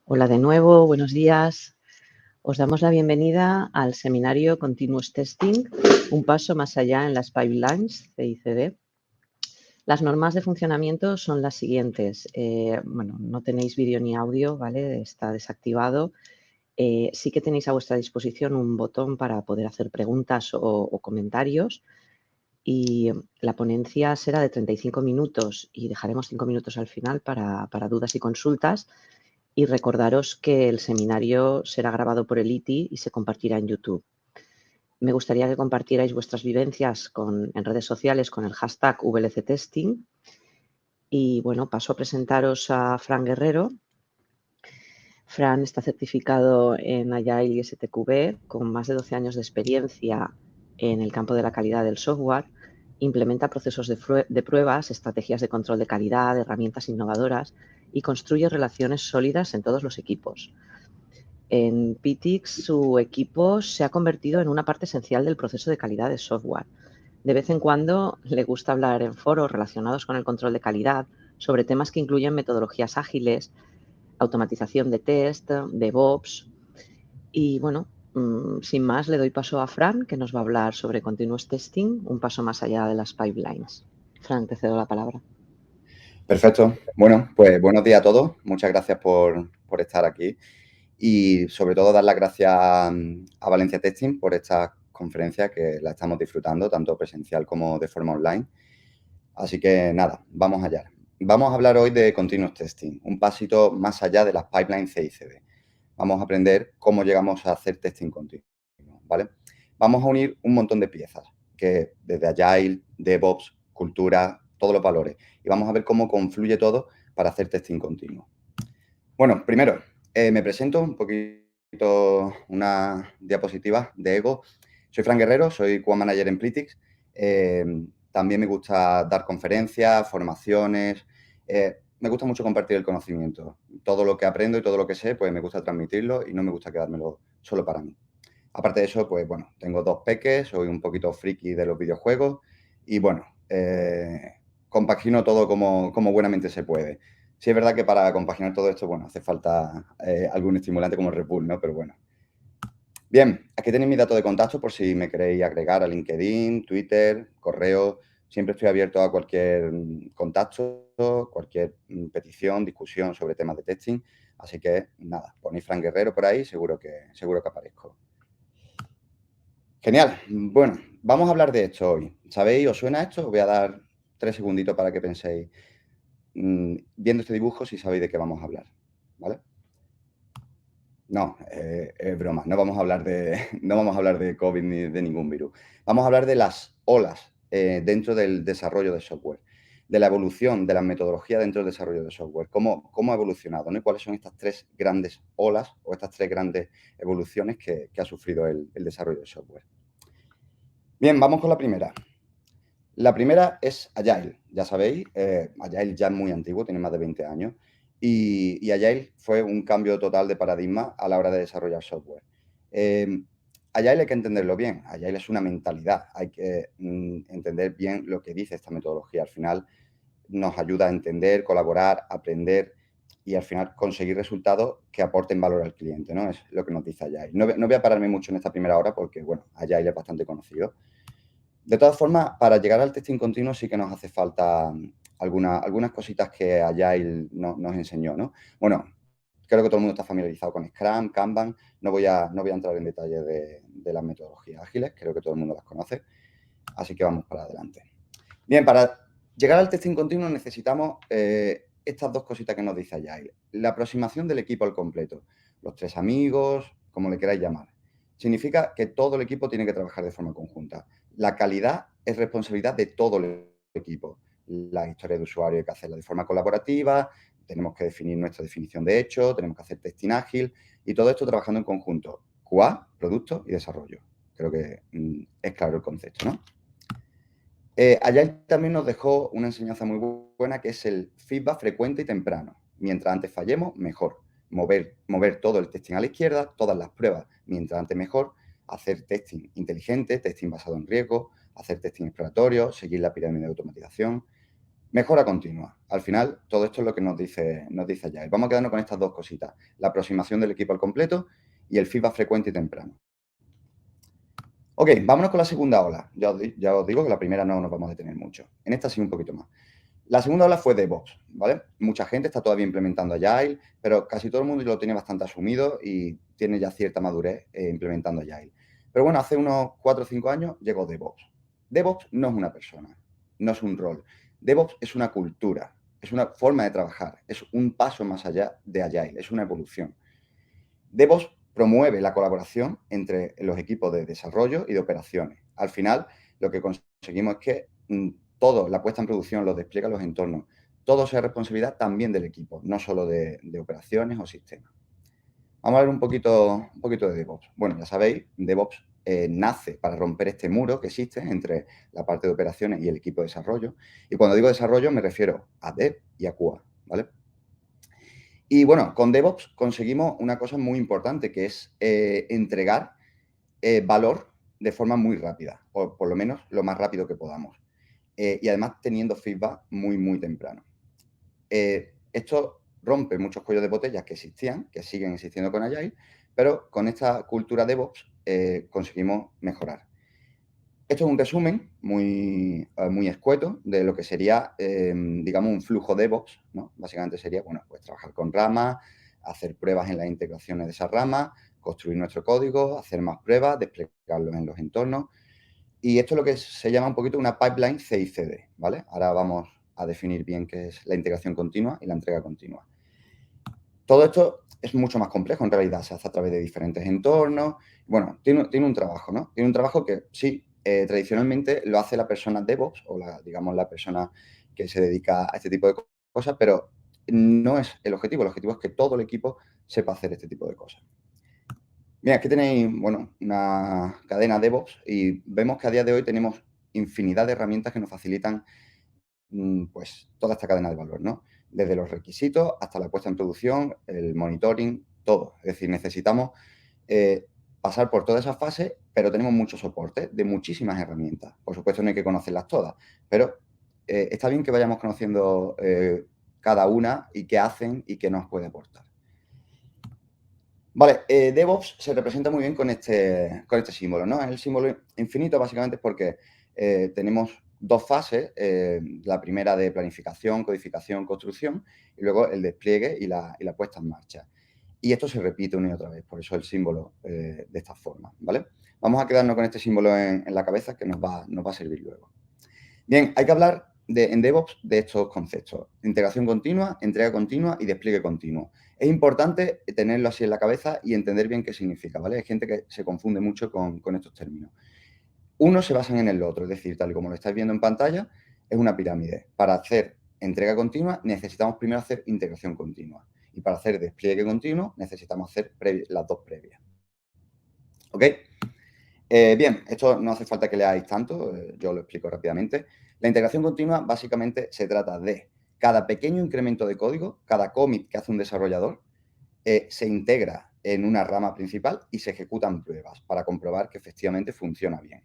Hola de nuevo, buenos días. Os damos la bienvenida al seminario Continuous Testing, un paso más allá en las pipelines CI/CD. Las normas de funcionamiento son las siguientes. No tenéis vídeo ni audio, ¿vale? Está desactivado. Sí que tenéis a vuestra disposición un botón para poder hacer preguntas o comentarios. Y la ponencia será de 35 minutos y dejaremos 5 minutos al final para dudas y consultas. Y recordaros que el seminario será grabado por el ITI y se compartirá en YouTube. Me gustaría que compartierais vuestras vivencias en redes sociales con el hashtag VLCTesting. Y bueno, paso a presentaros a Fran Guerrero. Fran está certificado en Agile y STQB con más de 12 años de experiencia en el campo de la calidad del software. Implementa procesos de pruebas, estrategias de control de calidad, herramientas innovadoras y construye relaciones sólidas en todos los equipos. En PTX, su equipo se ha convertido en una parte esencial del proceso de calidad de software. De vez en cuando le gusta hablar en foros relacionados con el control de calidad sobre temas que incluyen metodologías ágiles, automatización de test, DevOps. Y bueno, sin más, le doy paso a Fran, que nos va a hablar sobre Continuous Testing, un paso más allá de las pipelines. Fran, te cedo la palabra. Perfecto. Bueno, pues buenos días a todos. Muchas gracias por estar aquí y sobre todo dar las gracias a Valencia Testing por esta conferencia que la estamos disfrutando, tanto presencial como de forma online. Así que nada, vamos allá. Vamos a hablar hoy de Continuous Testing, un pasito más allá de las pipelines CI/CD. Vamos a aprender cómo llegamos a hacer testing continuo, ¿vale? Vamos a unir un montón de piezas, que desde Agile, DevOps, cultura, todos los valores. Y vamos a ver cómo confluye todo para hacer testing continuo. Bueno, primero, me presento un poquito, una diapositiva de ego. Soy Fran Guerrero, soy QA Manager en Plitix. También me gusta dar conferencias, formaciones. Me gusta mucho compartir el conocimiento. Todo lo que aprendo y todo lo que sé, pues me gusta transmitirlo y no me gusta quedármelo solo para mí. Aparte de eso, pues bueno, tengo 2 peques, soy un poquito friki de los videojuegos y bueno, compagino todo como buenamente se puede. Sí es verdad que para compaginar todo esto, bueno, hace falta algún estimulante como Red Bull, ¿no? Pero bueno. Bien, aquí tenéis mis datos de contacto por si me queréis agregar a LinkedIn, Twitter, correo. Siempre estoy abierto a cualquier contacto, cualquier petición, discusión sobre temas de testing. Así que nada, ponéis Fran Guerrero por ahí, seguro que aparezco. Genial. Bueno, vamos a hablar de esto hoy. ¿Sabéis? ¿Os suena esto? Os voy a dar 3 segunditos para que penséis, viendo este dibujo, si sabéis de qué vamos a hablar, ¿vale? No, es broma. No vamos a hablar de COVID ni de ningún virus. Vamos a hablar de las olas dentro del desarrollo de software, de la evolución de la metodología dentro del desarrollo de software, cómo ha evolucionado, ¿no? Y cuáles son estas 3 grandes olas o estas 3 grandes evoluciones que ha sufrido el desarrollo de software. Bien, vamos con la primera. La primera es Agile. Ya sabéis, Agile ya es muy antiguo, tiene más de 20 años. Y Agile fue un cambio total de paradigma a la hora de desarrollar software. Agile hay que entenderlo bien. Agile es una mentalidad. Hay que entender bien lo que dice esta metodología. Al final nos ayuda a entender, colaborar, aprender y al final conseguir resultados que aporten valor al cliente, ¿no? Es lo que nos dice Agile. No voy a pararme mucho en esta primera hora porque, bueno, Agile es bastante conocido. De todas formas, para llegar al testing continuo sí que nos hace falta algunas cositas que Agile nos enseñó, ¿no? Bueno, creo que todo el mundo está familiarizado con Scrum, Kanban. No voy a entrar en detalle de las metodologías ágiles, creo que todo el mundo las conoce. Así que vamos para adelante. Bien, para llegar al testing continuo necesitamos estas 2 cositas que nos dice Agile. La aproximación del equipo al completo. Los 3 amigos, como le queráis llamar. Significa que todo el equipo tiene que trabajar de forma conjunta. La calidad es responsabilidad de todo el equipo. La historia de usuario hay que hacerla de forma colaborativa, tenemos que definir nuestra definición de hecho, tenemos que hacer testing ágil y todo esto trabajando en conjunto. QA, producto y desarrollo. Creo que es claro el concepto, ¿no? Agile también nos dejó una enseñanza muy buena que es el feedback frecuente y temprano. Mientras antes fallemos, mejor. Mover todo el testing a la izquierda, todas las pruebas, mientras antes mejor. Hacer testing inteligente, testing basado en riesgo, hacer testing exploratorio, seguir la pirámide de automatización. Mejora continua. Al final, todo esto es lo que nos dice Agile. Vamos a quedarnos con estas dos cositas. La aproximación del equipo al completo y el feedback frecuente y temprano. Ok, vámonos con la segunda ola. Ya os digo que la primera no nos vamos a detener mucho. En esta sí un poquito más. La segunda ola fue DevOps, ¿vale? Mucha gente está todavía implementando Agile, pero casi todo el mundo lo tiene bastante asumido y tiene ya cierta madurez implementando Agile. Pero bueno, hace unos 4 o 5 años llegó DevOps. DevOps no es una persona, no es un rol. DevOps es una cultura, es una forma de trabajar, es un paso más allá de Agile, es una evolución. DevOps promueve la colaboración entre los equipos de desarrollo y de operaciones. Al final, lo que conseguimos es que todo, la puesta en producción, los despliegues, los entornos, todo sea responsabilidad también del equipo, no solo de operaciones o sistemas. Vamos a ver un poquito de DevOps. Bueno, ya sabéis, DevOps nace para romper este muro que existe entre la parte de operaciones y el equipo de desarrollo. Y cuando digo desarrollo me refiero a Dev y a QA, ¿vale? Y bueno, con DevOps conseguimos una cosa muy importante, que es entregar valor de forma muy rápida, o por lo menos lo más rápido que podamos. Y además teniendo feedback muy, muy temprano. Esto rompe muchos cuellos de botella que existían, que siguen existiendo con Agile, pero con esta cultura DevOps conseguimos mejorar. Esto es un resumen muy escueto de lo que sería, digamos, un flujo DevOps, ¿no? Básicamente sería, bueno, pues trabajar con ramas, hacer pruebas en las integraciones de esas ramas, construir nuestro código, hacer más pruebas, desplegarlo en los entornos. Y esto es lo que se llama un poquito una pipeline CI/CD, ¿vale? Ahora vamos a definir bien qué es la integración continua y la entrega continua. Todo esto es mucho más complejo, en realidad, se hace a través de diferentes entornos. Bueno, tiene un trabajo, ¿no? Tiene un trabajo que sí, tradicionalmente lo hace la persona DevOps o digamos, la persona que se dedica a este tipo de cosas, pero no es el objetivo es que todo el equipo sepa hacer este tipo de cosas. Mira, aquí tenéis, bueno, una cadena DevOps y vemos que a día de hoy tenemos infinidad de herramientas que nos facilitan pues toda esta cadena de valor, ¿no? Desde los requisitos hasta la puesta en producción, el monitoring, todo. Es decir, necesitamos pasar por todas esas fases, pero tenemos mucho soporte de muchísimas herramientas. Por supuesto, no hay que conocerlas todas, pero está bien que vayamos conociendo cada una y qué hacen y qué nos puede aportar. Vale, DevOps se representa muy bien con este símbolo, ¿no? El símbolo infinito básicamente es porque tenemos dos fases, la primera de planificación, codificación, construcción, y luego el despliegue y la puesta en marcha. Y esto se repite una y otra vez, por eso el símbolo de esta forma, ¿vale? Vamos a quedarnos con este símbolo en la cabeza que nos va a servir luego. Bien, hay que hablar en DevOps de estos conceptos: integración continua, entrega continua y despliegue continuo. Es importante tenerlo así en la cabeza y entender bien qué significa, ¿vale? Hay gente que se confunde mucho con estos términos. Uno se basan en el otro, es decir, tal y como lo estáis viendo en pantalla, es una pirámide. Para hacer entrega continua necesitamos primero hacer integración continua. Y para hacer despliegue continuo necesitamos hacer las dos previas. ¿Ok? Bien, esto no hace falta que leáis tanto, yo lo explico rápidamente. La integración continua básicamente se trata de cada pequeño incremento de código, cada commit que hace un desarrollador, se integra en una rama principal y se ejecutan pruebas para comprobar que efectivamente funciona bien.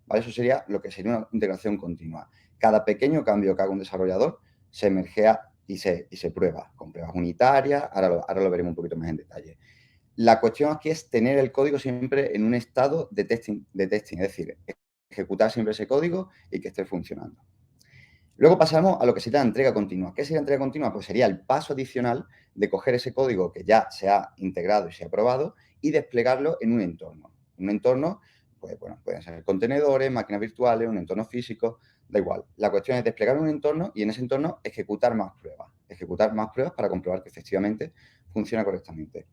¿Vale? Eso sería lo que sería una integración continua. Cada pequeño cambio que haga un desarrollador se mergea y se prueba con pruebas unitarias. Ahora lo veremos un poquito más en detalle. La cuestión aquí es tener el código siempre en un estado de testing, es decir, ejecutar siempre ese código y que esté funcionando. Luego pasamos a lo que sería la entrega continua. ¿Qué sería entrega continua? Pues sería el paso adicional de coger ese código que ya se ha integrado y se ha probado y desplegarlo en un entorno. Un entorno, pues bueno, pueden ser contenedores, máquinas virtuales, un entorno físico, da igual. La cuestión es desplegar un entorno y en ese entorno ejecutar más pruebas para comprobar que efectivamente funciona correctamente.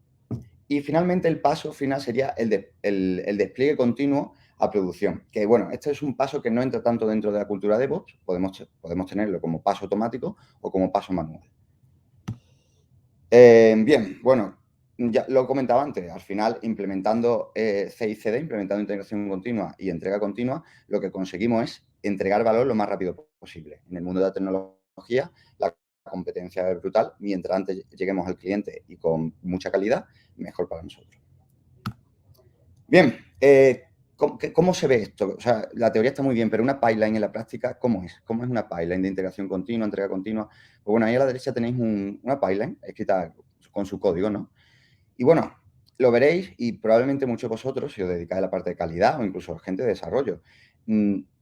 Y finalmente el paso final sería el despliegue continuo a producción. Que bueno, este es un paso que no entra tanto dentro de la cultura DevOps, podemos tenerlo como paso automático o como paso manual. Bien, bueno, ya lo comentaba antes, al final implementando CI/CD, implementando integración continua y entrega continua, lo que conseguimos es entregar valor lo más rápido posible. En el mundo de la tecnología, la competencia es brutal. Mientras antes lleguemos al cliente y con mucha calidad, mejor para nosotros. Bien, ¿cómo se ve esto? O sea, la teoría está muy bien, pero una pipeline en la práctica, ¿cómo es? ¿Cómo es una pipeline de integración continua, entrega continua? Pues bueno, ahí a la derecha tenéis una pipeline escrita con su código, ¿no? Y bueno, lo veréis y probablemente muchos de vosotros, si os dedicáis a la parte de calidad o incluso gente de desarrollo,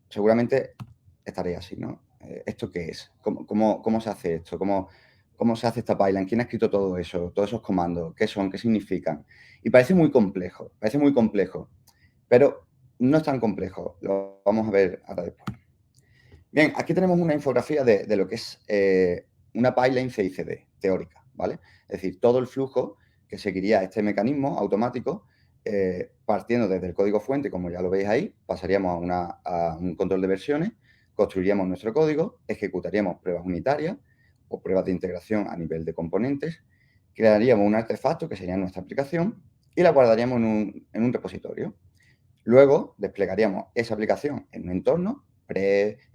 seguramente estaréis así, ¿no? ¿Esto qué es? ¿Cómo se hace esto? ¿Cómo se hace esta pipeline? ¿Quién ha escrito todo eso? Todos esos comandos, ¿qué son? ¿Qué significan? Y parece muy complejo, pero no es tan complejo. Lo vamos a ver ahora después. Bien, aquí tenemos una infografía de lo que es una pipeline CI/CD teórica, ¿vale? Es decir, todo el flujo que seguiría este mecanismo automático, partiendo desde el código fuente, como ya lo veis ahí, pasaríamos a un control de versiones, construiríamos nuestro código, ejecutaríamos pruebas unitarias o pruebas de integración a nivel de componentes, crearíamos un artefacto que sería nuestra aplicación y la guardaríamos en un repositorio. Luego desplegaríamos esa aplicación en un entorno,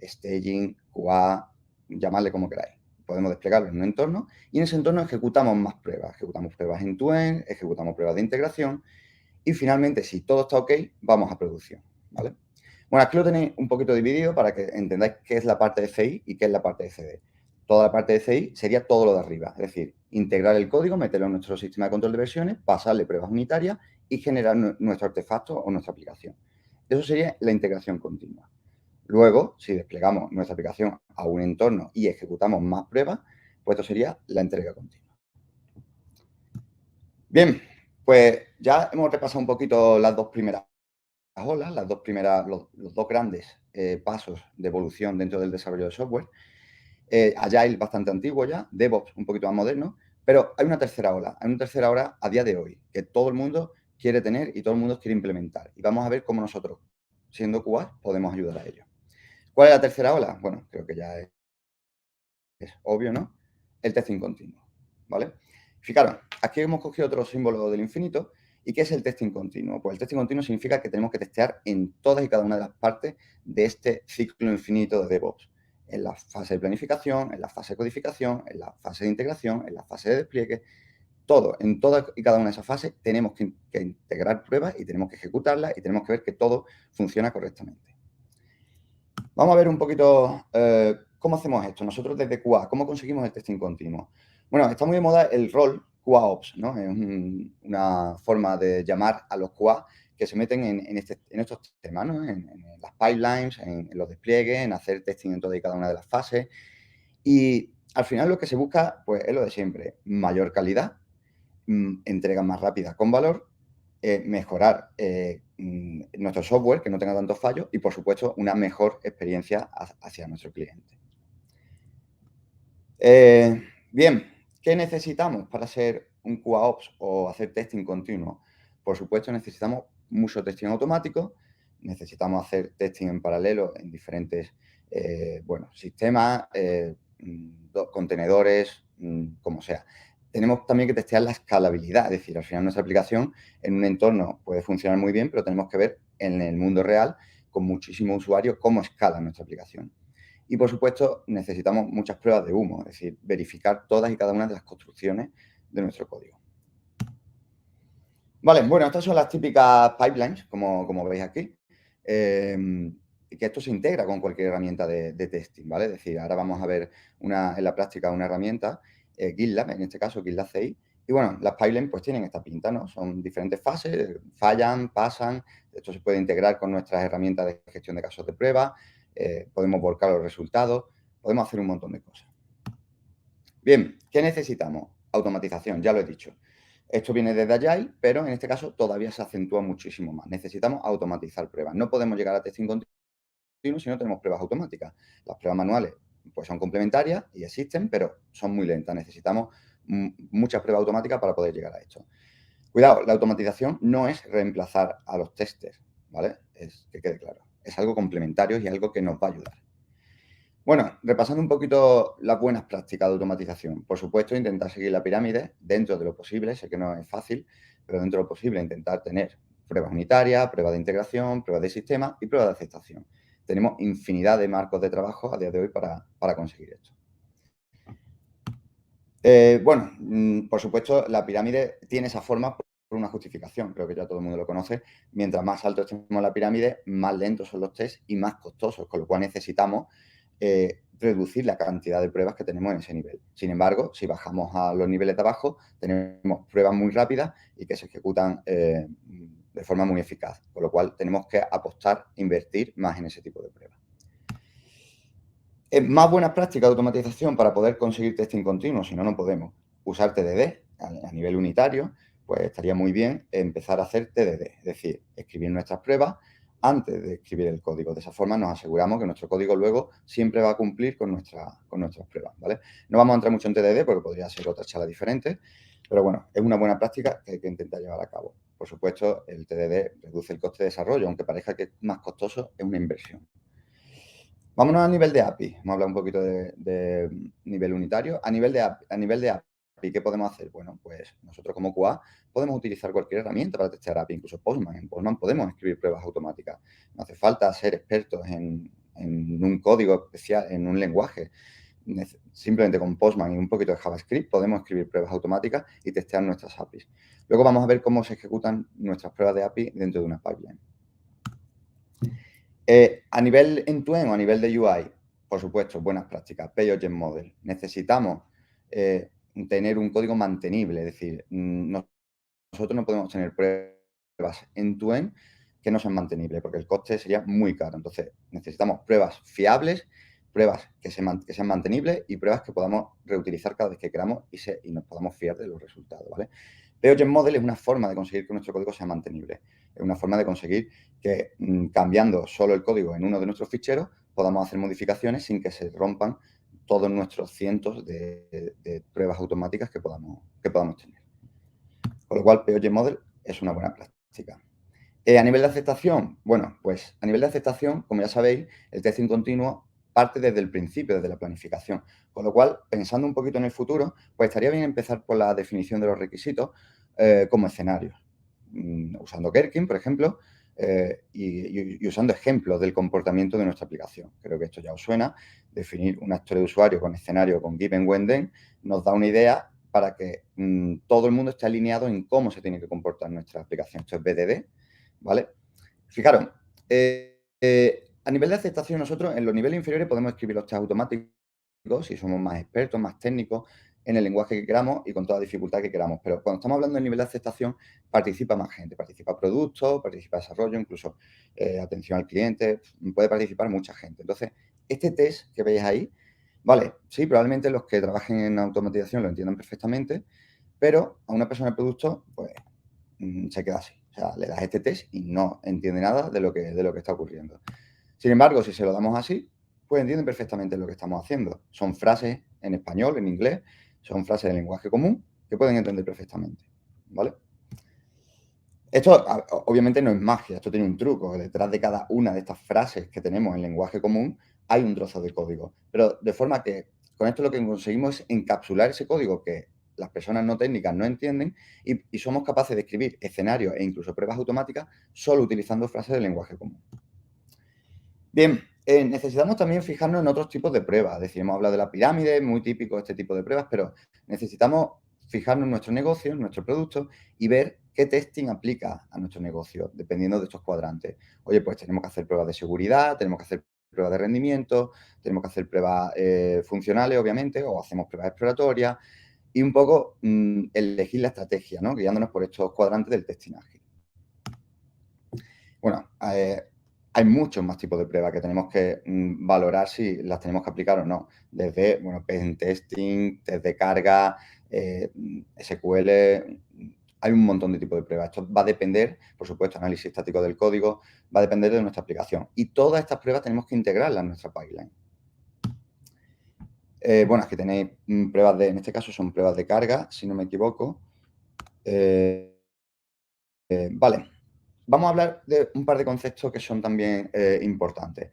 staging, QA, llamadle como queráis. Podemos desplegarlo en un entorno y en ese entorno ejecutamos más pruebas. Ejecutamos pruebas end-to-end, ejecutamos pruebas de integración y finalmente, si todo está ok, vamos a producción, ¿vale? Bueno, aquí lo tenéis un poquito dividido para que entendáis qué es la parte de CI y qué es la parte de CD. Toda la parte de CI sería todo lo de arriba, es decir, integrar el código, meterlo en nuestro sistema de control de versiones, pasarle pruebas unitarias y generar nuestro artefacto o nuestra aplicación. Eso sería la integración continua. Luego, si desplegamos nuestra aplicación a un entorno y ejecutamos más pruebas, pues esto sería la entrega continua. Bien, pues ya hemos repasado un poquito las dos primeras olas, los dos grandes pasos de evolución dentro del desarrollo de software. Agile bastante antiguo ya, DevOps un poquito más moderno, pero hay una tercera ola a día de hoy, que todo el mundo quiere tener y todo el mundo quiere implementar. Y vamos a ver cómo nosotros, siendo QA, podemos ayudar a ello. ¿Cuál es la tercera ola? Bueno, creo que ya es obvio, ¿no? El testing continuo, ¿vale? Fijaros, aquí hemos cogido otro símbolo del infinito. ¿Y qué es el testing continuo? Pues el testing continuo significa que tenemos que testear en todas y cada una de las partes de este ciclo infinito de DevOps. En la fase de planificación, en la fase de codificación, en la fase de integración, en la fase de despliegue, todo, en todas y cada una de esas fases tenemos que integrar pruebas y tenemos que ejecutarlas y tenemos que ver que todo funciona correctamente. Vamos a ver un poquito cómo hacemos esto. Nosotros desde QA, ¿cómo conseguimos el testing continuo? Bueno, está muy de moda el rol QAOps, ¿no? Es una forma de llamar a los QA que se meten en estos temas, ¿no? En las pipelines, en los despliegues, en hacer testing en toda y cada una de las fases. Y al final lo que se busca, pues es lo de siempre, mayor calidad, entregas más rápidas con valor, mejorar nuestro software, que no tenga tantos fallos y, por supuesto, una mejor experiencia hacia nuestro cliente. Bien, ¿qué necesitamos para ser un QAOps o hacer testing continuo? Por supuesto, necesitamos mucho testing automático, necesitamos hacer testing en paralelo en diferentes sistemas, contenedores, como sea. Tenemos también que testear la escalabilidad, es decir, al final nuestra aplicación en un entorno puede funcionar muy bien, pero tenemos que ver en el mundo real, con muchísimos usuarios, cómo escala nuestra aplicación. Y, por supuesto, necesitamos muchas pruebas de humo, es decir, verificar todas y cada una de las construcciones de nuestro código. Vale, bueno, estas son las típicas pipelines, como veis aquí, que esto se integra con cualquier herramienta de testing, ¿vale? Es decir, ahora vamos a ver en la práctica una herramienta, GitLab, en este caso GitLab CI, y bueno, las pipelines pues tienen esta pinta, ¿no? Son diferentes fases, fallan, pasan, esto se puede integrar con nuestras herramientas de gestión de casos de prueba, podemos volcar los resultados, podemos hacer un montón de cosas. Bien, ¿qué necesitamos? Automatización, ya lo he dicho. Esto viene desde Agile, pero en este caso todavía se acentúa muchísimo más. Necesitamos automatizar pruebas. No podemos llegar a testing continuo si no tenemos pruebas automáticas. Las pruebas manuales pues son complementarias y existen, pero son muy lentas. Necesitamos muchas pruebas automáticas para poder llegar a esto. Cuidado, la automatización no es reemplazar a los testers, ¿vale? Que quede claro. Es algo complementario y algo que nos va a ayudar. Bueno, repasando un poquito las buenas prácticas de automatización. Por supuesto, intentar seguir la pirámide dentro de lo posible. Sé que no es fácil, pero dentro de lo posible intentar tener pruebas unitarias, pruebas de integración, pruebas de sistema y pruebas de aceptación. Tenemos infinidad de marcos de trabajo a día de hoy para conseguir esto. Por supuesto, la pirámide tiene esa forma una justificación, creo que ya todo el mundo lo conoce. Mientras más alto estemos en la pirámide, más lentos son los tests y más costosos, con lo cual necesitamos reducir la cantidad de pruebas que tenemos en ese nivel. Sin embargo, si bajamos a los niveles de abajo, tenemos pruebas muy rápidas y que se ejecutan de forma muy eficaz, con lo cual tenemos que apostar, invertir más en ese tipo de pruebas. Más buenas prácticas de automatización para poder conseguir testing continuo, si no, no podemos. Usar TDD a nivel unitario, pues estaría muy bien empezar a hacer TDD, es decir, escribir nuestras pruebas antes de escribir el código. De esa forma nos aseguramos que nuestro código luego siempre va a cumplir con nuestras pruebas, ¿vale? No vamos a entrar mucho en TDD porque podría ser otra charla diferente, pero bueno, es una buena práctica que hay que intentar llevar a cabo. Por supuesto, el TDD reduce el coste de desarrollo, aunque parezca que es más costoso, es una inversión. Vámonos a nivel de API. Vamos a hablar un poquito de nivel unitario. A nivel de API, ¿qué podemos hacer? Bueno, pues nosotros como QA podemos utilizar cualquier herramienta para testear API, incluso Postman. En Postman podemos escribir pruebas automáticas. No hace falta ser expertos en un código especial, en un lenguaje. Simplemente con Postman y un poquito de JavaScript podemos escribir pruebas automáticas y testear nuestras APIs. Luego vamos a ver cómo se ejecutan nuestras pruebas de API dentro de una pipeline. A nivel end-to-end o a nivel de UI, por supuesto, buenas prácticas, Pay-Object Model. Necesitamos tener un código mantenible, es decir, nosotros no podemos tener pruebas end-to-end que no sean mantenibles, porque el coste sería muy caro. Entonces, necesitamos pruebas fiables, pruebas que sean mantenibles y pruebas que podamos reutilizar cada vez que queramos y nos podamos fiar de los resultados, ¿vale? Pay-Object Model es una forma de conseguir que nuestro código sea mantenible. Es una forma de conseguir que cambiando solo el código en uno de nuestros ficheros podamos hacer modificaciones sin que se rompan todos nuestros cientos de pruebas automáticas que podamos tener. Con lo cual, Pay-Object Model es una buena práctica. A nivel de aceptación, bueno, pues a nivel de aceptación, como ya sabéis, el testing continuo parte desde el principio, desde la planificación. Con lo cual, pensando un poquito en el futuro, pues estaría bien empezar por la definición de los requisitos como escenarios. Usando Gherkin, por ejemplo, y usando ejemplos del comportamiento de nuestra aplicación. Creo que esto ya os suena. Definir una historia de usuario con escenario con given, when, then, nos da una idea para que todo el mundo esté alineado en cómo se tiene que comportar nuestra aplicación. Esto es BDD, ¿vale? Fijaros, a nivel de aceptación, nosotros en los niveles inferiores podemos escribir los tests automáticos si somos más expertos, más técnicos en el lenguaje que queramos y con toda dificultad que queramos. Pero cuando estamos hablando del nivel de aceptación, participa más gente, participa producto, participa desarrollo, incluso atención al cliente, puede participar mucha gente. Entonces, este test que veis ahí, vale, sí, probablemente los que trabajen en automatización lo entiendan perfectamente, pero a una persona de producto, pues, se queda así. O sea, le das este test y no entiende nada de lo que está ocurriendo. Sin embargo, si se lo damos así, pues entienden perfectamente lo que estamos haciendo. Son frases en español, en inglés, son frases de lenguaje común que pueden entender perfectamente, ¿vale? Esto obviamente no es magia, esto tiene un truco. Detrás de cada una de estas frases que tenemos en lenguaje común hay un trozo de código. Pero de forma que con esto lo que conseguimos es encapsular ese código que las personas no técnicas no entienden y somos capaces de escribir escenarios e incluso pruebas automáticas solo utilizando frases de lenguaje común. Bien, necesitamos también fijarnos en otros tipos de pruebas. Es decir, hemos hablado de la pirámide, muy típico este tipo de pruebas, pero necesitamos fijarnos en nuestro negocio, en nuestro producto y ver qué testing aplica a nuestro negocio, dependiendo de estos cuadrantes. Oye, pues tenemos que hacer pruebas de seguridad, tenemos que hacer pruebas de rendimiento, tenemos que hacer pruebas funcionales, obviamente, o hacemos pruebas exploratorias y un poco elegir la estrategia, ¿no? Guiándonos por estos cuadrantes del testing ágil. Bueno, hay muchos más tipos de pruebas que tenemos que valorar si las tenemos que aplicar o no. Desde, bueno, pen testing, test de carga, SQL, hay un montón de tipos de pruebas. Esto va a depender, por supuesto, análisis estático del código, va a depender de nuestra aplicación. Y todas estas pruebas tenemos que integrarlas en nuestra pipeline. Bueno, aquí tenéis pruebas en este caso son pruebas de carga, si no me equivoco. Vale. Vamos a hablar de un par de conceptos que son también importantes.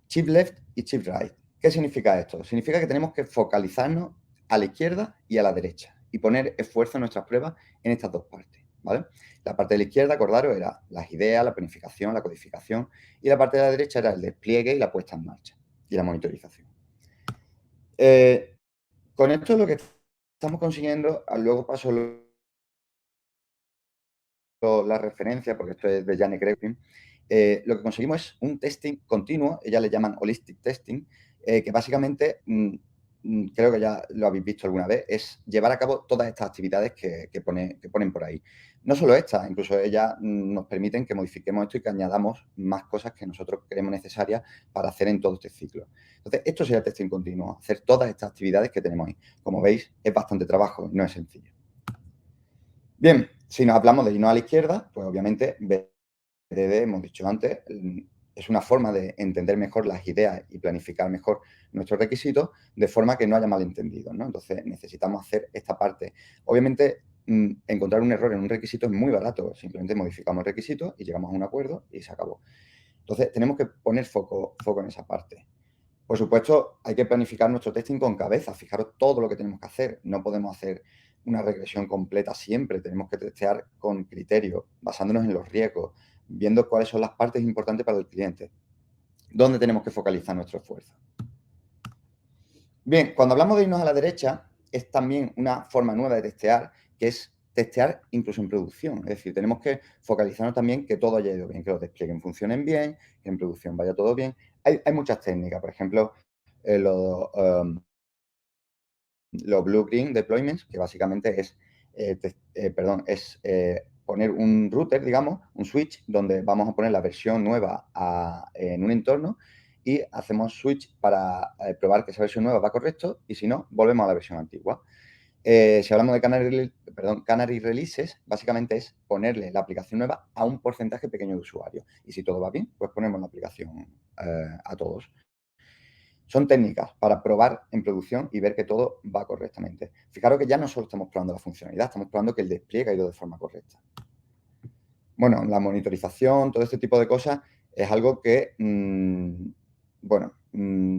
Chip left y chip right. ¿Qué significa esto? Significa que tenemos que focalizarnos a la izquierda y a la derecha y poner esfuerzo en nuestras pruebas en estas dos partes, ¿vale? La parte de la izquierda, acordaros, era las ideas, la planificación, la codificación y la parte de la derecha era el despliegue y la puesta en marcha y la monitorización. Con esto lo que estamos consiguiendo, luego paso la referencia, porque esto es de Jane Krepin, lo que conseguimos es un testing continuo, ellas le llaman holistic testing, que básicamente, creo que ya lo habéis visto alguna vez, es llevar a cabo todas estas actividades que ponen por ahí. No solo estas, incluso ellas nos permiten que modifiquemos esto y que añadamos más cosas que nosotros creemos necesarias para hacer en todo este ciclo. Entonces, esto sería el testing continuo, hacer todas estas actividades que tenemos ahí. Como veis, es bastante trabajo, no es sencillo. Bien, si nos hablamos de irnos a la izquierda, pues obviamente BDD, hemos dicho antes, es una forma de entender mejor las ideas y planificar mejor nuestros requisitos de forma que no haya malentendidos, ¿no? Entonces, necesitamos hacer esta parte. Obviamente, encontrar un error en un requisito es muy barato. Simplemente modificamos el requisito y llegamos a un acuerdo y se acabó. Entonces, tenemos que poner foco en esa parte. Por supuesto, hay que planificar nuestro testing con cabeza. Fijaros todo lo que tenemos que hacer. No podemos hacer una regresión completa siempre. Tenemos que testear con criterio, basándonos en los riesgos, viendo cuáles son las partes importantes para el cliente. ¿Dónde tenemos que focalizar nuestro esfuerzo? Bien, cuando hablamos de irnos a la derecha, es también una forma nueva de testear, que es testear incluso en producción. Es decir, tenemos que focalizarnos también que todo haya ido bien, que los despliegues funcionen bien, que en producción vaya todo bien. Hay muchas técnicas, por ejemplo, los blue-green deployments, que básicamente es, poner un router, digamos, un switch, donde vamos a poner la versión nueva en un entorno y hacemos switch para probar que esa versión nueva va correcto y si no, volvemos a la versión antigua. Si hablamos de Canary Releases, básicamente es ponerle la aplicación nueva a un porcentaje pequeño de usuarios. Y si todo va bien, pues ponemos la aplicación a todos. Son técnicas para probar en producción y ver que todo va correctamente. Fijaros que ya no solo estamos probando la funcionalidad, estamos probando que el despliegue ha ido de forma correcta. Bueno, la monitorización, todo este tipo de cosas es algo que,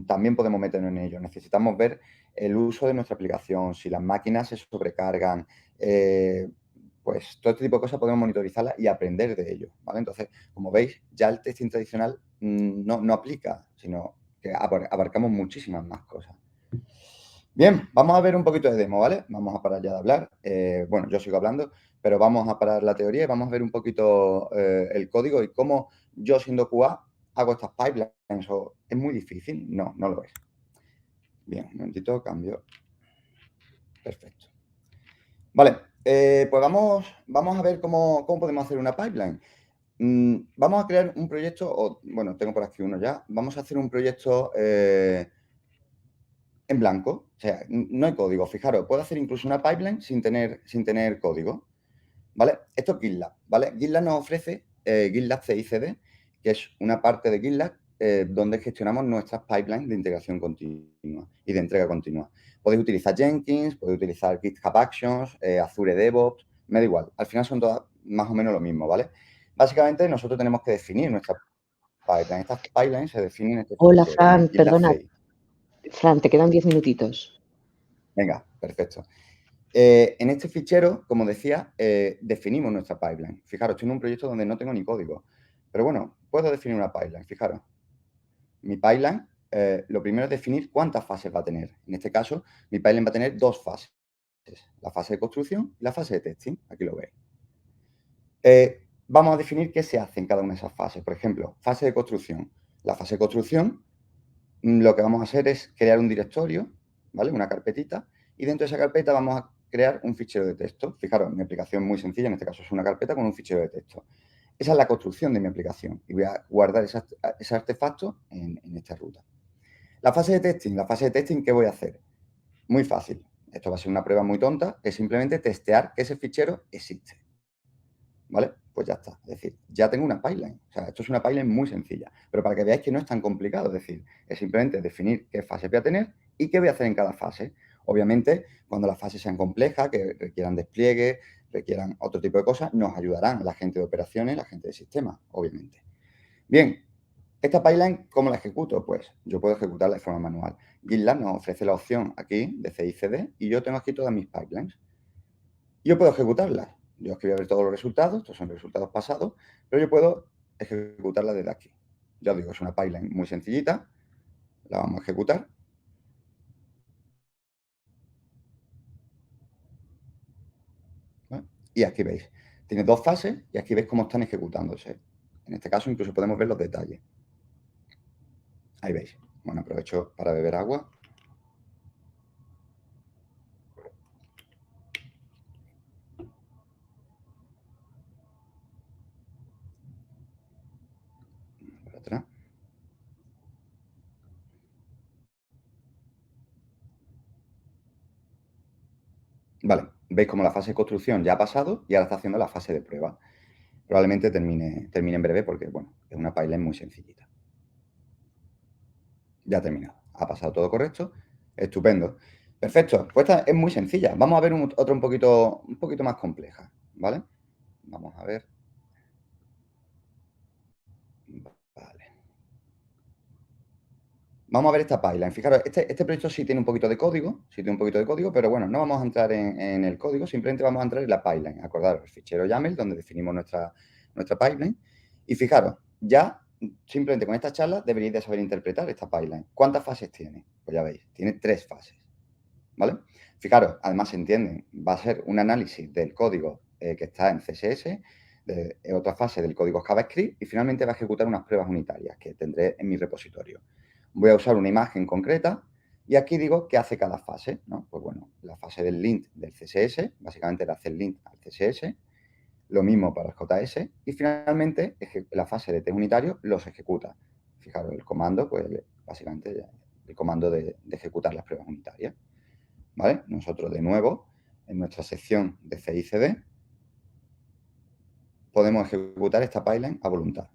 también podemos meternos en ello. Necesitamos ver el uso de nuestra aplicación, si las máquinas se sobrecargan, pues todo este tipo de cosas podemos monitorizarlas y aprender de ello, ¿vale? Entonces, como veis, ya el testing tradicional no aplica, sino que abarcamos muchísimas más cosas. Bien, vamos a ver un poquito de demo, ¿vale? Vamos a parar ya de hablar. Bueno, yo sigo hablando, pero vamos a parar la teoría y vamos a ver un poquito el código y cómo yo, siendo QA, hago estas pipelines. ¿Es muy difícil? No, no lo es. Bien, un momentito, cambio. Perfecto. Vale, pues vamos a ver cómo podemos hacer una pipeline. Vamos a crear un proyecto, bueno, tengo por aquí uno ya. Vamos a hacer un proyecto en blanco, o sea, no hay código. Fijaros, puedo hacer incluso una pipeline sin tener código, ¿vale? Esto es GitLab, ¿vale? GitLab nos ofrece GitLab CI/CD, que es una parte de GitLab donde gestionamos nuestras pipelines de integración continua y de entrega continua. Podéis utilizar Jenkins, podéis utilizar GitHub Actions, Azure DevOps, me da igual. Al final son todas más o menos lo mismo, ¿vale? Básicamente nosotros tenemos que definir nuestra pipeline. Estas pipelines se definen en este Hola, fichero, en Fran, GitLab perdona. CI. Fran, te quedan 10 minutitos. Venga, perfecto. En este fichero, como decía, definimos nuestra pipeline. Fijaros, estoy en un proyecto donde no tengo ni código. Pero bueno, puedo definir una pipeline. Fijaros, mi pipeline, lo primero es definir cuántas fases va a tener. En este caso, mi pipeline va a tener dos fases. La fase de construcción y la fase de testing. Aquí lo veis. Vamos a definir qué se hace en cada una de esas fases. Por ejemplo, fase de construcción. La fase de construcción, lo que vamos a hacer es crear un directorio, ¿vale? Una carpetita. Y dentro de esa carpeta vamos a crear un fichero de texto. Fijaros, mi aplicación es muy sencilla, en este caso es una carpeta con un fichero de texto. Esa es la construcción de mi aplicación y voy a guardar ese artefacto en esta ruta. La fase de testing, ¿qué voy a hacer? Muy fácil. Esto va a ser una prueba muy tonta, es simplemente testear que ese fichero existe. ¿Vale? Pues ya está. Es decir, ya tengo una pipeline. O sea, esto es una pipeline muy sencilla. Pero para que veáis que no es tan complicado, es decir, es simplemente definir qué fase voy a tener y qué voy a hacer en cada fase. Obviamente, cuando las fases sean complejas, que requieran despliegue, requieran otro tipo de cosas, nos ayudarán la gente de operaciones, la gente de sistemas, obviamente. Bien, esta pipeline, ¿cómo la ejecuto? Pues yo puedo ejecutarla de forma manual. GitLab nos ofrece la opción aquí de CI/CD y yo tengo aquí todas mis pipelines. Yo puedo ejecutarlas. Yo aquí voy a ver todos los resultados, estos son resultados pasados, pero yo puedo ejecutarla desde aquí. Ya os digo, es una pipeline muy sencillita, la vamos a ejecutar. ¿Vale? Y aquí veis, Tiene dos fases y aquí veis cómo están ejecutándose. En este caso incluso podemos ver los detalles. Ahí veis. Bueno, aprovecho para beber agua. Para atrás. Vale, veis como la fase de construcción ya ha pasado y ahora está haciendo la fase de prueba. Probablemente termine en breve porque, bueno, es una pipeline muy sencillita. Ya ha terminado. Ha pasado todo correcto. Estupendo. Perfecto. Pues esta es muy sencilla. Vamos a ver otra un poquito más compleja, ¿vale? Vamos a ver. Vale. Vamos a ver esta pipeline. Fijaros, este proyecto sí tiene un poquito de código, pero bueno, no vamos a entrar en el código, simplemente vamos a entrar en la pipeline. Acordaros, el fichero YAML, donde definimos nuestra pipeline. Y fijaros, ya simplemente con esta charla deberíais de saber interpretar esta pipeline. ¿Cuántas fases tiene? Pues ya veis, tiene 3 fases, ¿vale? Fijaros, además se entiende, va a ser un análisis del código que está en CSS, de otra fase del código JavaScript y finalmente va a ejecutar unas pruebas unitarias que tendré en mi repositorio. Voy a usar una imagen concreta y aquí digo qué hace cada fase, ¿no? Pues bueno, la fase del lint del CSS, básicamente le hace el lint al CSS, lo mismo para el JS y finalmente la fase de test unitario los ejecuta. Fijaros, el comando, pues básicamente el comando de ejecutar las pruebas unitarias, ¿vale? Nosotros de nuevo, en nuestra sección de CI/CD, podemos ejecutar esta pipeline a voluntad.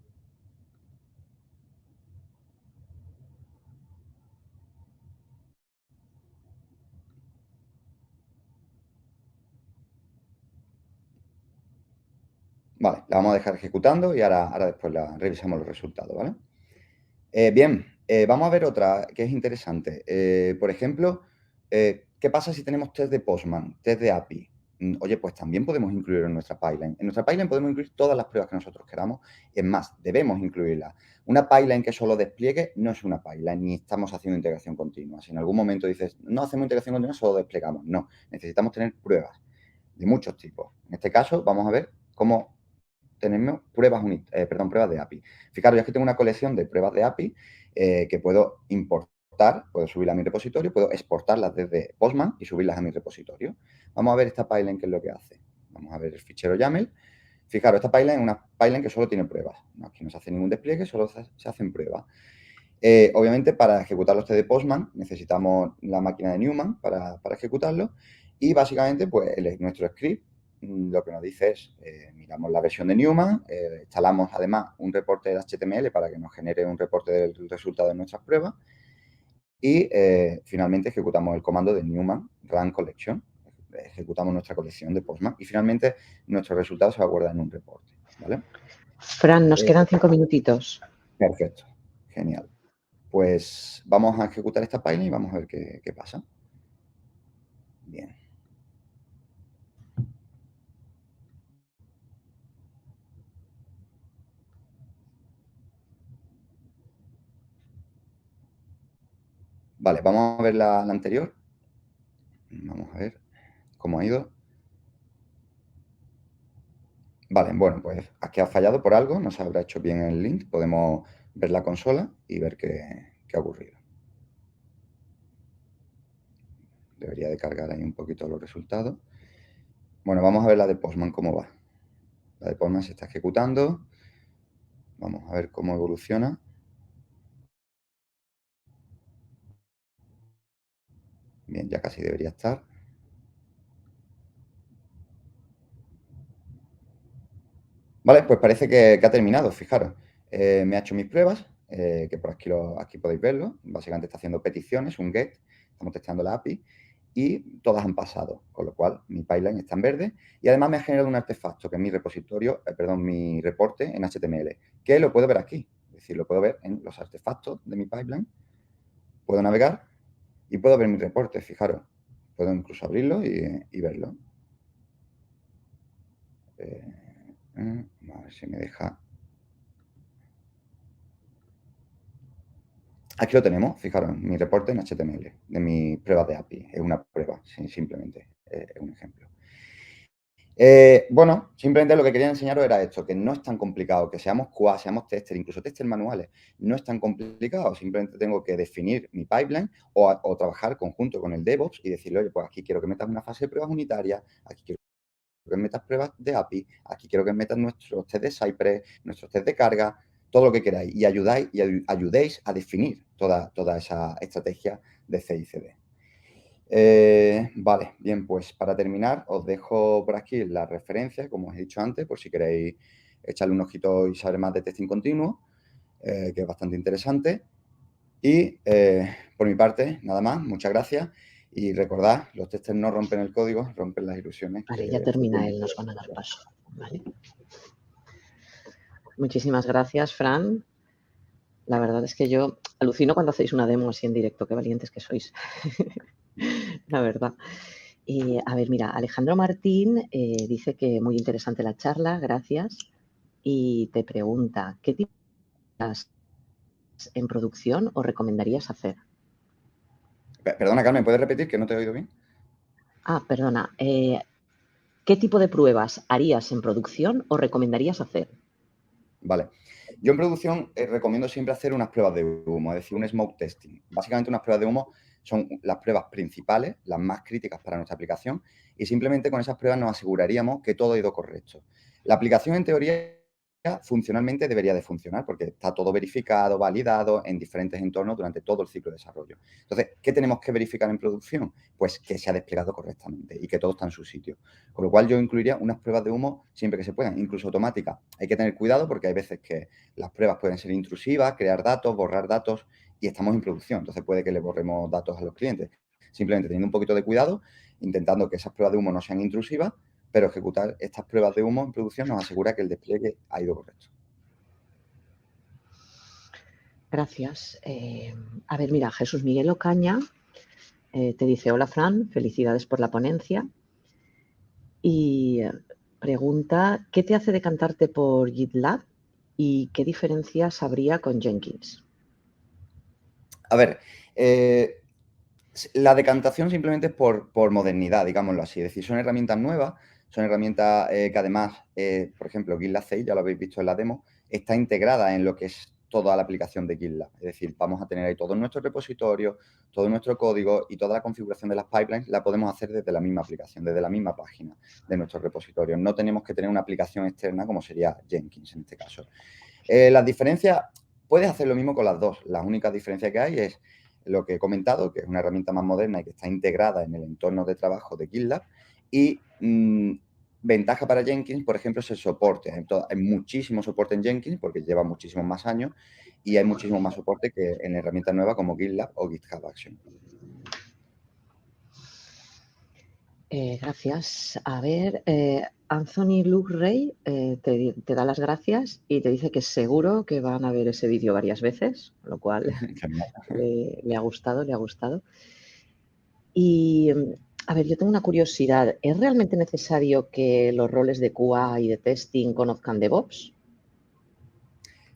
Vale, la vamos a dejar ejecutando y ahora después revisamos los resultados, ¿vale? Bien, vamos a ver otra que es interesante. Por ejemplo, ¿qué pasa si tenemos test de Postman, test de API? Oye, pues también podemos incluirlo en nuestra pipeline. En nuestra pipeline podemos incluir todas las pruebas que nosotros queramos. Es más, debemos incluirlas. Una pipeline que solo despliegue no es una pipeline, ni estamos haciendo integración continua. Si en algún momento dices, no hacemos integración continua, solo desplegamos. No, necesitamos tener pruebas de muchos tipos. En este caso, vamos a ver cómo tenemos pruebas de API. Fijaros, yo aquí tengo una colección de pruebas de API que puedo importar, puedo subirlas a mi repositorio, puedo exportarlas desde Postman y subirlas a mi repositorio. Vamos a ver esta pipeline qué es lo que hace. Vamos a ver el fichero YAML. Fijaros, esta pipeline es una pipeline que solo tiene pruebas. Aquí no se hace ningún despliegue, solo se hacen pruebas. Obviamente, para ejecutar los test de Postman necesitamos la máquina de Newman para ejecutarlo y básicamente pues nuestro script lo que nos dice es, miramos la versión de Newman, instalamos además un reporte de HTML para que nos genere un reporte del resultado de nuestras pruebas y finalmente ejecutamos el comando de Newman run collection, ejecutamos nuestra colección de Postman y finalmente nuestro resultado se va a guardar en un reporte, ¿vale? Fran, nos quedan 5 minutitos. Perfecto, genial. Pues vamos a ejecutar esta pipeline y vamos a ver qué pasa. Bien. Vale, vamos a ver la anterior. Vamos a ver cómo ha ido. Vale, bueno, pues aquí ha fallado por algo, no se habrá hecho bien el link. Podemos ver la consola y ver qué ha ocurrido. Debería de cargar ahí un poquito los resultados. Bueno, vamos a ver la de Postman cómo va. La de Postman se está ejecutando. Vamos a ver cómo evoluciona. Bien, ya casi debería estar. Vale, pues parece que ha terminado, fijaros. Me ha hecho mis pruebas, que por aquí podéis verlo. Básicamente está haciendo peticiones, un GET, estamos testeando la API y todas han pasado, con lo cual mi pipeline está en verde y además me ha generado un artefacto que es mi repositorio, mi reporte en HTML, que lo puedo ver aquí. Es decir, lo puedo ver en los artefactos de mi pipeline. Puedo navegar y puedo ver mi reporte, fijaros. Puedo incluso abrirlo y verlo. A ver si me deja. Aquí lo tenemos, fijaros, mi reporte en HTML de mi prueba de API. Es una prueba, simplemente, es un ejemplo. Bueno, simplemente lo que quería enseñaros era esto, que no es tan complicado, que seamos QA, seamos tester, incluso tester manuales, no es tan complicado, simplemente tengo que definir mi pipeline o trabajar conjunto con el DevOps y decirle, oye, pues aquí quiero que metas una fase de pruebas unitarias, aquí quiero que metas pruebas de API, aquí quiero que metas nuestros test de Cypress, nuestros test de carga, todo lo que queráis y ayudéis a definir toda esa estrategia de CI/CD. Vale, bien, pues para terminar os dejo por aquí las referencias, como os he dicho antes, por si queréis echarle un ojito y saber más de testing continuo, que es bastante interesante. Y por mi parte, nada más, muchas gracias. Y recordad, los testers no rompen el código, rompen las ilusiones. Vale, Que ya fue termina como- él, nos van a dar paso. Vale. Muchísimas gracias, Fran. La verdad es que yo alucino cuando hacéis una demo así en directo, qué valientes que sois. La verdad. A ver, mira, Alejandro Martín dice que muy interesante la charla, gracias. Y te pregunta, ¿qué tipo de tareas en producción os recomendarías hacer? Perdona, Carmen, ¿puedes repetir que no te he oído bien? Perdona. ¿Qué tipo de pruebas harías en producción o recomendarías hacer? Vale. Yo en producción recomiendo siempre hacer unas pruebas de humo, es decir, un smoke testing. Básicamente unas pruebas de humo son las pruebas principales, las más críticas para nuestra aplicación, y simplemente con esas pruebas nos aseguraríamos que todo ha ido correcto. La aplicación en teoría funcionalmente debería de funcionar porque está todo verificado, validado en diferentes entornos durante todo el ciclo de desarrollo. Entonces, ¿qué tenemos que verificar en producción? Pues que se ha desplegado correctamente y que todo está en su sitio. Con lo cual yo incluiría unas pruebas de humo siempre que se puedan, incluso automáticas. Hay que tener cuidado porque hay veces que las pruebas pueden ser intrusivas, crear datos, borrar datos y estamos en producción. Entonces puede que le borremos datos a los clientes. Simplemente teniendo un poquito de cuidado, intentando que esas pruebas de humo no sean intrusivas, pero ejecutar estas pruebas de humo en producción nos asegura que el despliegue ha ido correcto. Gracias. A ver, mira, Jesús Miguel Ocaña te dice, hola Fran, felicidades por la ponencia. Y pregunta, ¿qué te hace decantarte por GitLab y qué diferencias habría con Jenkins? A ver, la decantación simplemente es por modernidad, digámoslo así. Es decir, son herramientas nuevas, son herramientas que además, por ejemplo, GitLab 6, ya lo habéis visto en la demo, está integrada en lo que es toda la aplicación de GitLab. Es decir, vamos a tener ahí todo nuestro repositorio, todo nuestro código y toda la configuración de las pipelines la podemos hacer desde la misma aplicación, desde la misma página de nuestro repositorio. No tenemos que tener una aplicación externa como sería Jenkins en este caso. Las diferencias, puedes hacer lo mismo con las dos. La única diferencia que hay es lo que he comentado, que es una herramienta más moderna y que está integrada en el entorno de trabajo de GitLab. Y ventaja para Jenkins, por ejemplo, es el soporte. Hay muchísimo soporte en Jenkins porque lleva muchísimos más años y hay muchísimo más soporte que en herramientas nuevas como GitLab o GitHub Action. Gracias. A ver, Anthony Luke Rey te da las gracias y te dice que seguro que van a ver ese vídeo varias veces, lo cual le ha gustado, le ha gustado. Y, a ver, yo tengo una curiosidad. ¿Es realmente necesario que los roles de QA y de testing conozcan DevOps?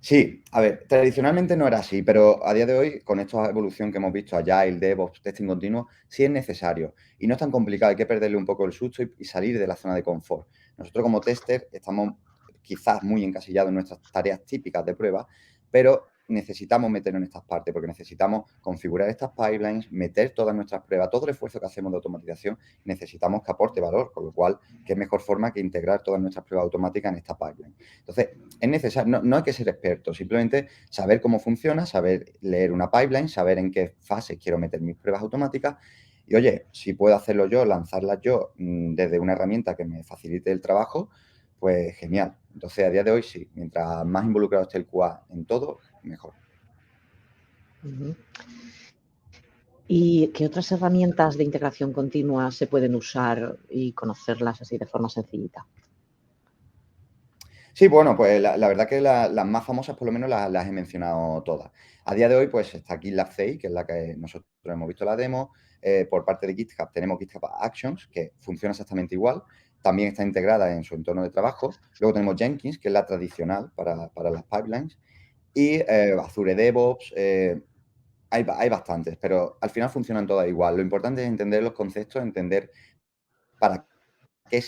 Sí, a ver, tradicionalmente no era así, pero a día de hoy, con esta evolución que hemos visto, Agile, DevOps, testing continuo, sí es necesario. Y no es tan complicado, hay que perderle un poco el susto y salir de la zona de confort. Nosotros como tester estamos quizás muy encasillados en nuestras tareas típicas de prueba, pero necesitamos meternos en estas partes porque necesitamos configurar estas pipelines, meter todas nuestras pruebas, todo el esfuerzo que hacemos de automatización, necesitamos que aporte valor, con lo cual, qué mejor forma que integrar todas nuestras pruebas automáticas en esta pipeline. Entonces, es necesario, no hay que ser experto, simplemente saber cómo funciona, saber leer una pipeline, saber en qué fase quiero meter mis pruebas automáticas y, oye, si puedo hacerlo yo, lanzarlas yo desde una herramienta que me facilite el trabajo, pues genial. Entonces, a día de hoy sí, mientras más involucrado esté el QA en todo, mejor. Uh-huh. ¿Y qué otras herramientas de integración continua se pueden usar y conocerlas así de forma sencillita? Sí, bueno, pues la verdad que las más famosas por lo menos las he mencionado todas. A día de hoy, pues está GitLab 6, que es la que nosotros hemos visto la demo. Por parte de GitHub tenemos GitHub Actions, que funciona exactamente igual. También está integrada en su entorno de trabajo. Luego tenemos Jenkins, que es la tradicional para las pipelines. Y Azure DevOps, hay bastantes, pero al final funcionan todas igual. Lo importante es entender los conceptos, entender para qué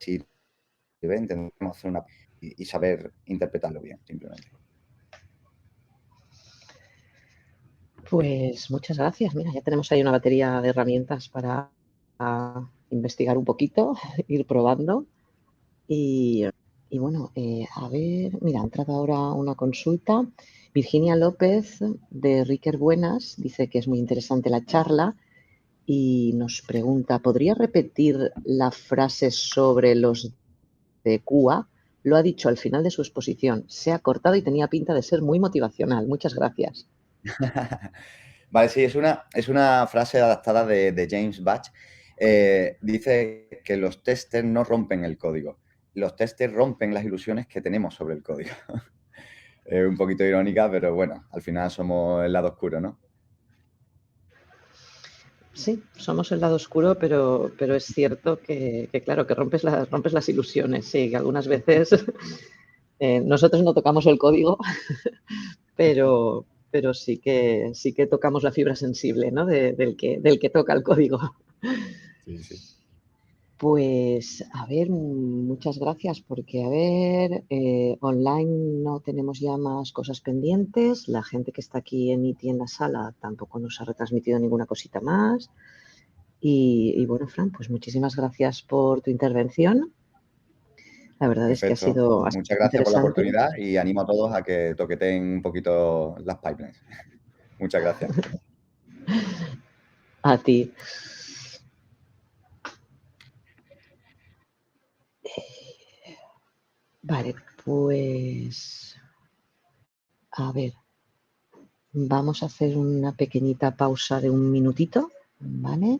sirve, intentamos hacer y saber interpretarlo bien, simplemente. Pues muchas gracias. Mira, ya tenemos ahí una batería de herramientas para investigar un poquito, ir probando. Y bueno, a ver, mira, ha entrado ahora una consulta. Virginia López de Riquer Buenas dice que es muy interesante la charla y nos pregunta, ¿podría repetir la frase sobre los de Cuba? Lo ha dicho al final de su exposición. Se ha cortado y tenía pinta de ser muy motivacional. Muchas gracias. Vale, sí, es una frase adaptada de James Batch. Dice que los testers no rompen el código. Los testers rompen las ilusiones que tenemos sobre el código. Es un poquito irónica, pero bueno, al final somos el lado oscuro, ¿no? Sí, somos el lado oscuro, pero es cierto que claro, que rompes las ilusiones. Sí, que algunas veces nosotros no tocamos el código, pero sí que tocamos la fibra sensible, ¿no? Del que toca el código. Sí, sí. Pues, a ver, muchas gracias, porque, a ver, online no tenemos ya más cosas pendientes. La gente que está aquí en ITI en la sala tampoco nos ha retransmitido ninguna cosita más. Y bueno, Fran, pues muchísimas gracias por tu intervención. La verdad es que ha Perfecto. sido Muchas gracias por la interesante. oportunidad y animo a todos a que toqueten un poquito las pipelines. Muchas gracias. A ti. Vale, pues a ver, vamos a hacer una pequeñita pausa de un minutito, ¿vale?